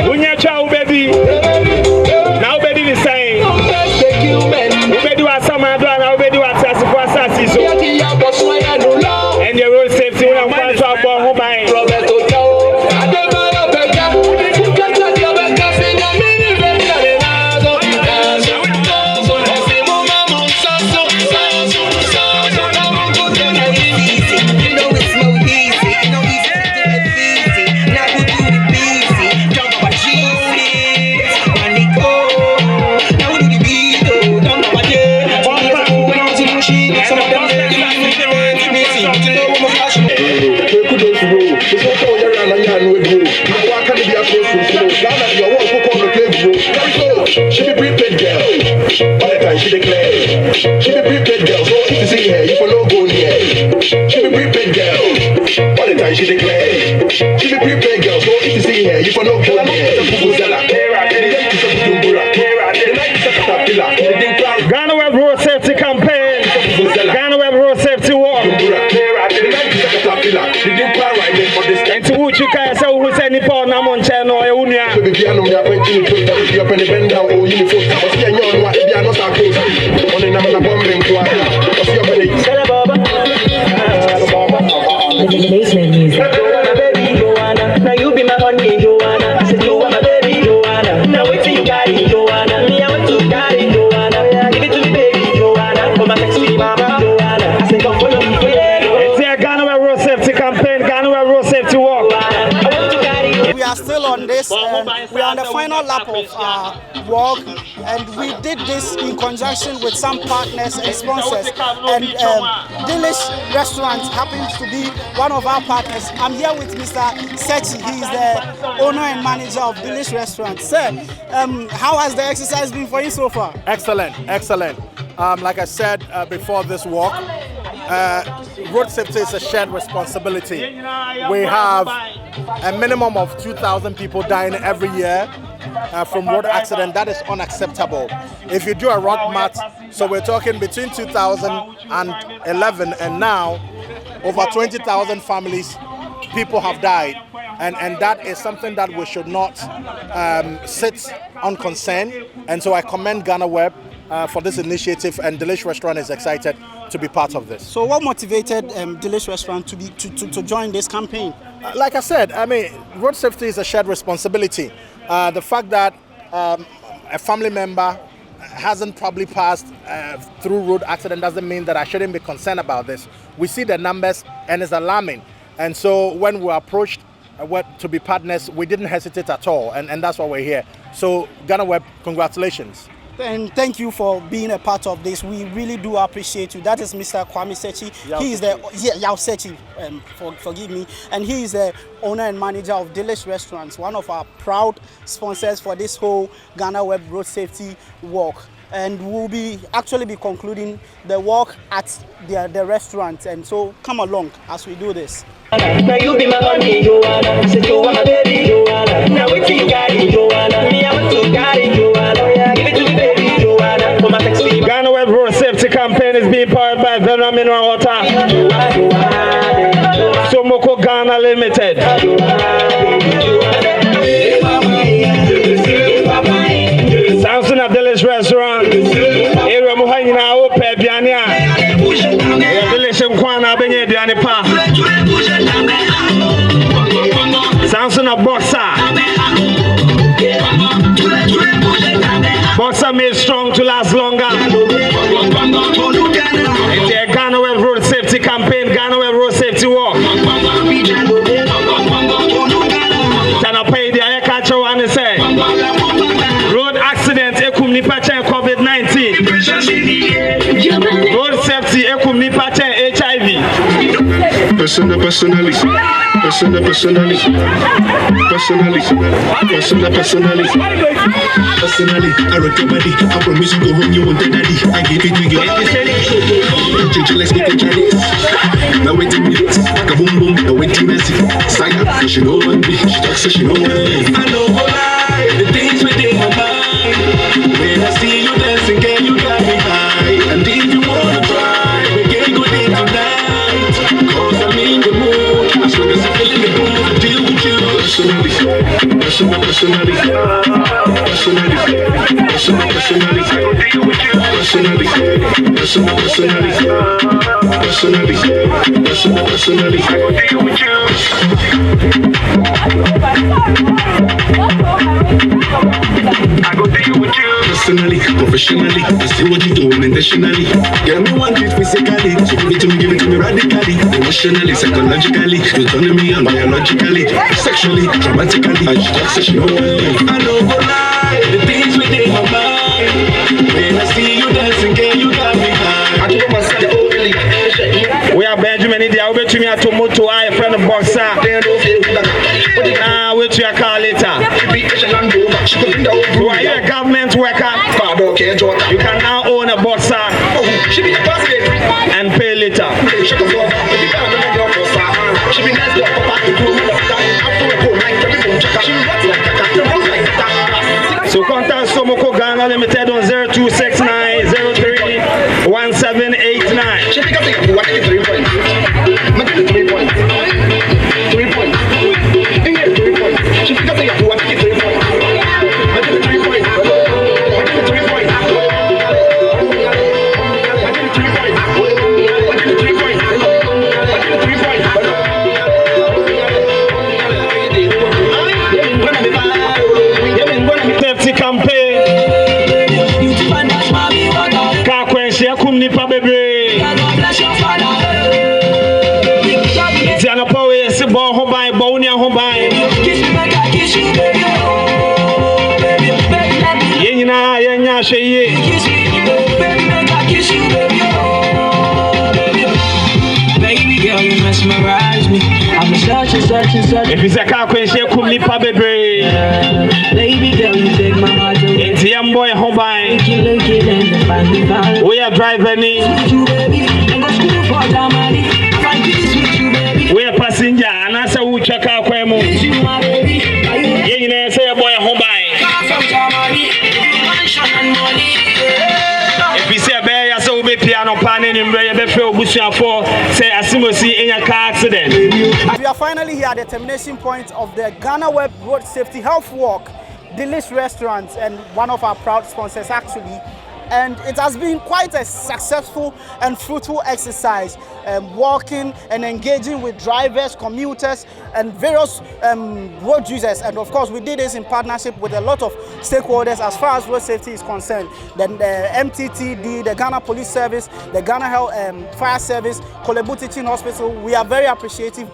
unya cha ubedi na ubedi ni saying ubedi wa sama do na ubedi wa tasi for asasi so and the road safety we am going to abon ho ban She be prepared girl. By the time she declare, she be prepared girl. So if you see her, you follow go near. She be prepared girl. By the time she declare, she be prepared girl. So if you see her, you follow go near. Ghana Web Road Safety Campaign. Ghana Web Road Safety Walk. Into which you can say who said Nippon Namon Channel or Unia. Now you be my honey, Joanna. I said you are my baby, Joanna. Now wait till you got it, Joanna. Me, I want to got it, Joanna. Give it to me, baby, Joanna. For my sexy mama, Joanna. I said come follow me, it's the Ghana Web Road Safety Campaign, Ghana Web Road Safety Walk. We are still on this, and we are on the final lap of our walk, and we did this in conjunction with some partners and sponsors, and Delish Restaurant happens to be one of our partners. I'm here with Mr. Sechi. He is the owner and manager of Delish Restaurant. Sir, how has the exercise been for you so far? Excellent. Like I said before this walk, road safety is a shared responsibility. We have a minimum of 2,000 people dying every year from road accident. That is unacceptable. If you do a rock math, so we're talking between 2011 and now, over 20,000 families, people have died. And that is something that we should not sit unconcerned. And so I commend Ghana Web for this initiative, and Delish Restaurant is excited to be part of this. So what motivated Delish Restaurant to join this campaign? Like I said, I mean, road safety is a shared responsibility. The fact that a family member hasn't probably passed through road accident doesn't mean that I shouldn't be concerned about this. We see the numbers and it's alarming. And so when we were approached to be partners, we didn't hesitate at all. And that's why we're here. So Ghana Web, congratulations. And thank you for being a part of this. We really do appreciate you. That is Mr. Kwame Sechi. He is the Yao Sechi, forgive me, and he is the owner and manager of Delish Restaurants, one of our proud sponsors for this whole Ghana Web Road Safety Walk. And we'll actually be concluding the walk at the restaurant. And so come along as we do this. Now you be my honey, Joanna. I said you are my baby, Joanna. Now wait till you got it, Joanna. Me, I want to got it, Joanna. Give it to me, baby, Joanna. For my sexy Ghana Web Road Safety Campaign. campaign is being powered by Vena Mineral Water, Somoko Ghana Limited. Samson Adelis Restaurant, Area Muhaina Ope Biania, Adelis Nkwana Benye Dianipa, Samson Abosa. Boxer made strong to last longer. It's a Ghana Web Road Safety Campaign, Ghana Web Road Safety Walk. Tanapay the Ayakacha one say road accident ekum nipa chen COVID-19. Road safety ekum nipa chen HIV. Personally, I recommend it. I promise you go home, you want the daddy. I give it to you. Let's make a Chinese. Now wait a minute. Kaboom boom. Now wait a minute. Saga, she know one big. She talks, she know one lie. I know one lie. The things within my mind. When I see you dancing, girl, you got me high. And if you wanna try, we can go in tonight. Cause I'm in the mood. As long as I'm feeling the mood, I deal with you. Personally. Personally, professionally, I see what you're doing intentionally. Yeah, me want it physically, so give it to me radically. Emotionally, psychologically, you're turning me on biologically, sexually, dramatically. I just say, I know go lie, the things within my mind. When I see you dancing, girl, you got me high. I told myself, we are Benjamin India, over to me at Tomoto, a friend of Boxer. Wait to your car later. So are you a government worker? You can now own a Boxer and pay later. So contact Somoko Ghana Limited on 0269031789. Safety campaign. Kakwenshi nipa bebre. Tiana Powe se bon hobai, bonia hobai. Yenina yenya sheye. Baby girl, you mesmerize me. I'm searching. If it's a Kakwenshi nipa bebre. Baby girl, you take my heart away. It's young boy hobai. We are driving in. We are passenger and I say we check out kwemo. You say boy hobai. If you say bear, so we be piano panning in where you feel bushing for say asimosi in your car accident. We are finally here at the termination point of the Ghana Web Road Safety Health Walk, Delish Restaurants, and one of our proud sponsors actually. And it has been quite a successful and fruitful exercise, walking and engaging with drivers, commuters, and various road users. And of course, we did this in partnership with a lot of stakeholders as far as road safety is concerned. Then the MTTD, the Ghana Police Service, the Ghana Health Fire Service, Kolebu Teaching Hospital. We are very appreciative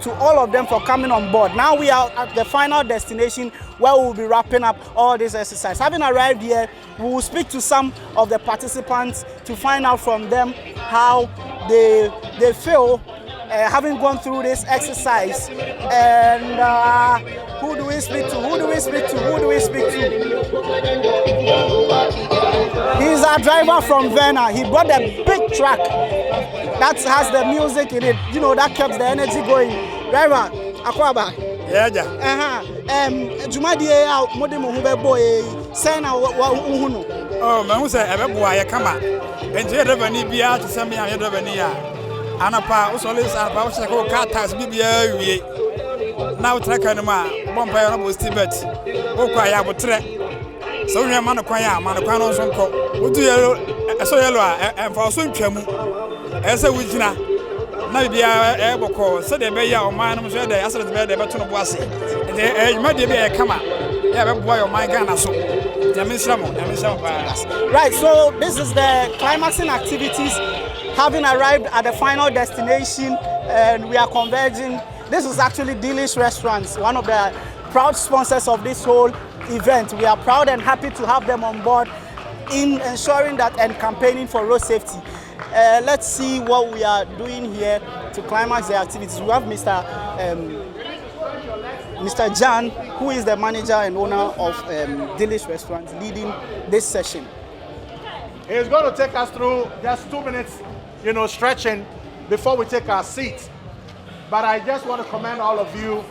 to all of them for coming on board. Now we are at the final destination where we will be wrapping up all this exercise. Having arrived here, we will speak to some of the participants to find out from them how they feel having gone through this exercise. And who do we speak to? He's our driver from Vena. He brought a big truck that has the music in it, you know, that keeps the energy going. Driver, Akwaba. Yeah. Jumadi out, Modemo Hube boy, Sena Uhuno. Oh, man, who said, "Ever boy, I come out." And you never need be out to send me. I never need. Anapa, also listen. Anapa, was like, "Oh, cat has been here." Now, track on the man. One pair of Tibet. Oh, cry out track. So, we are man of choir, man of canon. What do you so yellow and for swim chamu? As a witchina. Now, be a call. So, they be your man. I'm sure they asked the bed, but to no bossy. And they might be a come out. Yeah, boy, or my gun. So, right, so this is the climaxing activities, having arrived at the final destination, and we are converging. This is actually Delish Restaurants, one of the proud sponsors of this whole event. We are proud and happy to have them on board in ensuring that and campaigning for road safety. Let's see what we are doing here to climax the activities. We have Mr. Jan, who is the manager and owner of Delish Restaurants, leading this session. He's going to take us through just 2 minutes, stretching before we take our seats. But I just want to commend all of you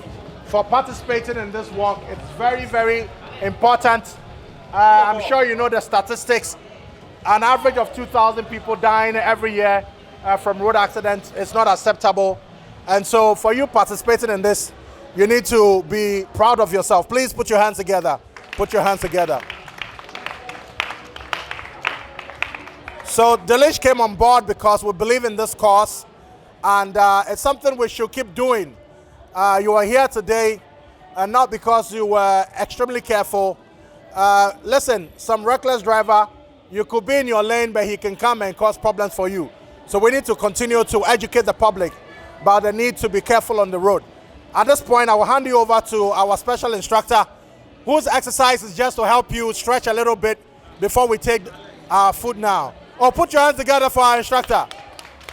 for participating in this walk. It's very, very important. I'm sure you know the statistics. An average of 2,000 people dying every year from road accidents is not acceptable. And so for you participating in this, you need to be proud of yourself. Please put your hands together. Put your hands together. So Delish came on board because we believe in this cause, and it's something we should keep doing. You are here today, and not because you were extremely careful. Listen, some reckless driver, you could be in your lane, but he can come and cause problems for you. So we need to continue to educate the public about the need to be careful on the road. At this point, I will hand you over to our special instructor, whose exercise is just to help you stretch a little bit before we take our food now. Oh, put your hands together for our instructor.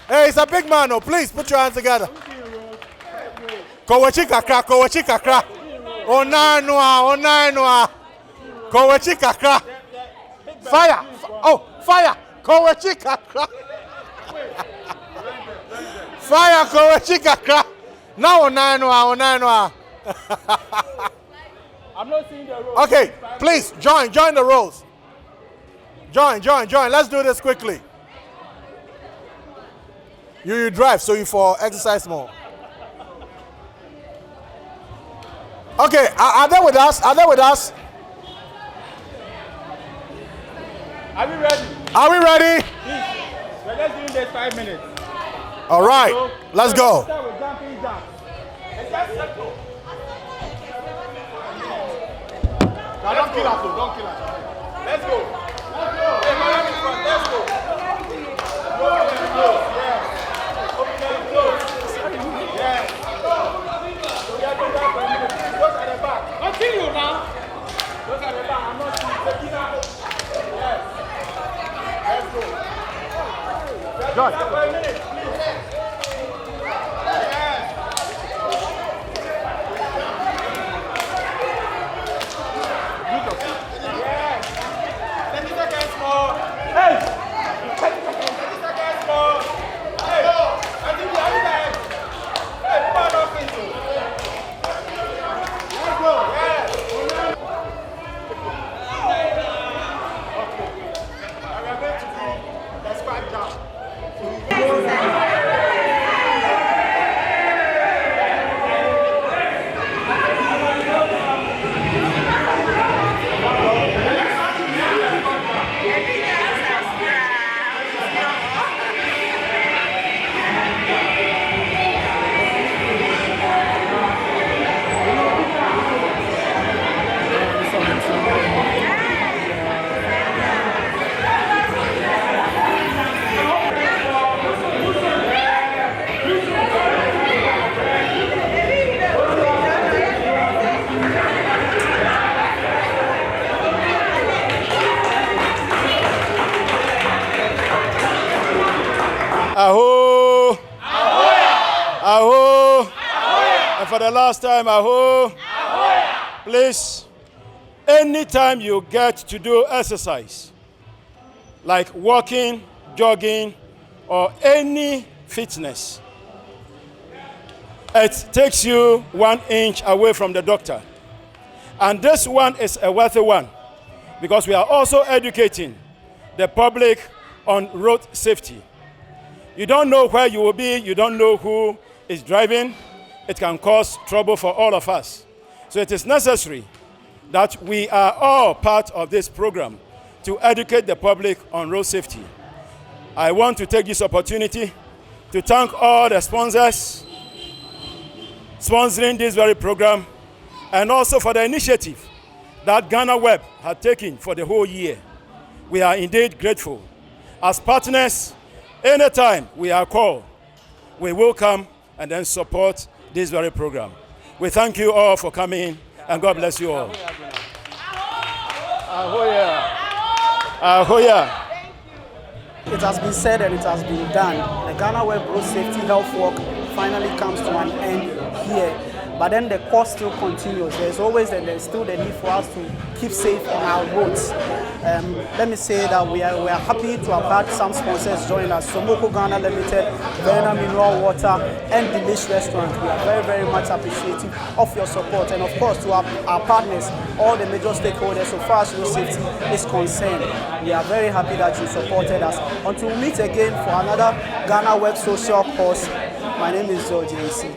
Hey, he's a big man, oh, please put your hands together. Kowachi kakra, kowachi kakra. Onainwa. Kowachi kakra. Fire. Oh, fire. Kowachi kakra. Fire, kowachi kakra. Now onainwa. I'm not seeing the road. Okay, please join the rows. Join. Let's do this quickly. You drive, so you for exercise more. Okay, are they with us? Are we ready? Are we ready? We're just doing this 5 minutes. All right, let's go. Start with jumping jacks. It's just simple. Now don't kill us. Let's go. Hey, man, let's go. Go. Yes. Open them close. Yes. We are going down for a minute. Those at the back. Continue now. Those at the back. I'm not taking out. Yes. Let's go. John. For a minute, please. Yes. 30 seconds more. Hey! 30 seconds more. Hey! I think we are there. Hey, part of it. Let's go. Yes. Okay. We are going to do the squat jump. Aho! Aho! And for the last time, aho! Please, anytime you get to do exercise, like walking, jogging, or any fitness, it takes you 1 inch away from the doctor. And this one is a worthy one, because we are also educating the public on road safety. You don't know where you will be, you don't know who is driving. It can cause trouble for all of us. So it is necessary that we are all part of this program to educate the public on road safety. I want to take this opportunity to thank all the sponsors sponsoring this very program, and also for the initiative that Ghana Web had taken for the whole year. We are indeed grateful. As partners, anytime we are called, we will come and then support this very program. We thank you all for coming, and God bless you all. Ahoya. Ahoya. It has been said and it has been done. The Ghana Web Road Safety Health Walk finally comes to an end here. But then the course still continues. There's still the need for us to keep safe on our roads. Let me say that we are happy to have had some sponsors join us. Somoko Ghana Limited, Verna Mineral Water, and Delish Restaurant. We are very, very much appreciative of your support. And of course to our partners, all the major stakeholders, so far as road safety is concerned. We are very happy that you supported us. Until we meet again for another Ghana Web Social course, my name is George AC.